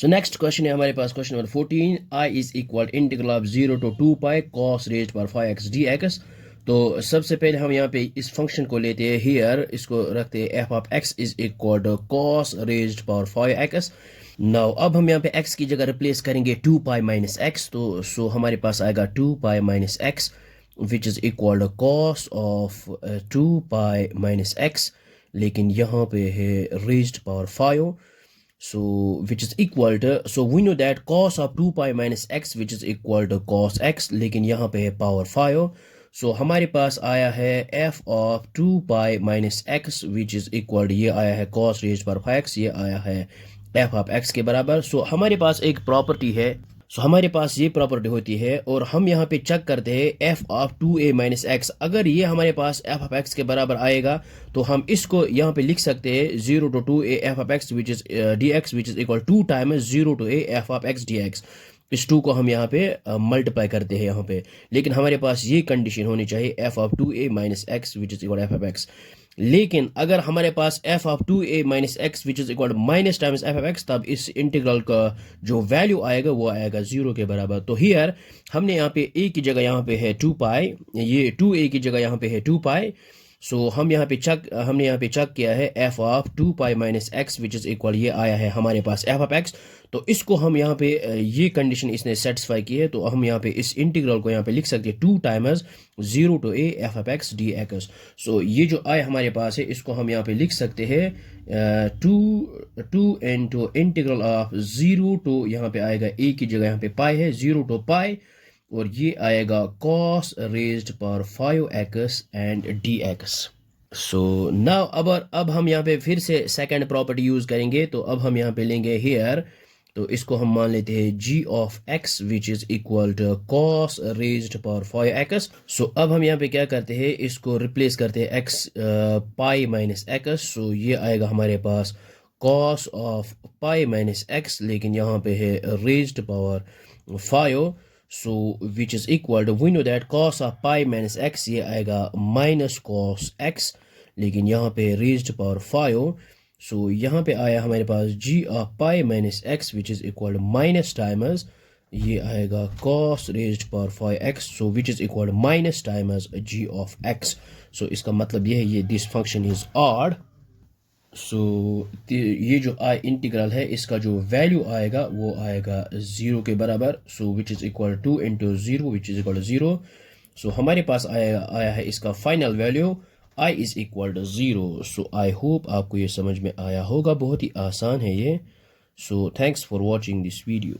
So next question है हमारे पास question number 14 I is equal integral of 0 to 2 pi cos raised power 5x dx। तो सबसे पहले हम यहाँ पे इस फंक्शन को लेते हैं हियर, इसको रखते हैं f of x is equal to cos raised power 5x। Now अब हम यहाँ पे x की जगह रिप्लेस करेंगे 2 पाई माइनस x, तो सो हमारे पास आएगा 2 pi minus x which is equal to cos of 2 pi minus x, लेकिन यहाँ पे है raised power 5, so which is equal to, so we know that cos of 2 pi minus x which is equal to cos x, लेकिन यहाँ पे है power 5, so हमारे पास आया है f of 2 pi minus x which is equal to, ये आया है cos raised पर 5x, ये आया है f of x के बराबर। so हमारे पास एक प्रॉपर्टी है, हमारे पास ये प्रॉपर्टी होती है और हम यहाँ पे चेक करते हैं f of 2a minus x, अगर ये हमारे पास f ऑफ x के बराबर आएगा तो हम इसको यहाँ पे लिख सकते हैं 0 to 2a f of x which is dx which is equal 2 times 0 to a f of x dx। इस 2 को हम यहाँ पे मल्टीप्लाई करते हैं यहाँ पे, लेकिन हमारे पास ये कंडीशन होनी चाहिए f of 2a minus x which is equal f of x। लेकिन अगर हमारे पास f of 2a minus x which is equal minus times f of x, तब इस इंटीग्रल का जो वैल्यू आएगा वो आएगा 0 के बराबर। तो हियर हमने यहाँ पे a की जगह यहाँ पे है 2 पाई, ये 2a की जगह यहाँ पे है 2 पाई, सो हमने यहाँ पे चेक किया है f of 2 pi minus x which is equal, ये आया है हमारे पास f ऑफ x। तो इसको हम यहाँ पे ये कंडीशन इसने सेटिस्फाई की है, तो हम यहाँ पे इस इंटीग्रल को यहाँ पे लिख सकते हैं 2 times 0 to a f of x dx। सो ये जो आय हमारे पास है इसको हम यहाँ पे लिख सकते हैं 2 इंटू इंटीग्रल ऑफ 0 to, यहाँ पे आएगा a की जगह यहाँ पे पाई है 0 to पाई, और ये आएगा cos raised power 5x and dx। So now अब हम यहाँ पे फिर से सेकंड प्रॉपर्टी यूज करेंगे, तो अब हम यहाँ पे लेंगे हियर, तो इसको हम मान लेते हैं g of x which is equal to cos raised power 5x। So अब हम यहाँ पे क्या करते हैं, इसको रिप्लेस करते हैं x पाई माइनस x, सो ये आएगा हमारे पास cos of pi minus x, लेकिन यहाँ पे है raised power 5, so which is equal to, we know that cos of pi minus x, ये आएगा minus cos x, लेकिन यहाँ पे raised power 5, so यहाँ पे आया हमारे पास g of pi minus x which is equal to minus times, ये आएगा cos raised power 5x, so which is equal to minus times g of x। so इसका मतलब ये है ये this function is odd। सो ये जो आई इंटीग्रल है इसका जो वैल्यू आएगा वो आएगा 0 के बराबर, so which is equal 2 into 0 which is equal 0। So हमारे पास आया है इसका final value i is equal to 0। So I hope आपको ये समझ में आया होगा, बहुत ही आसान है ये। So thanks for watching this video.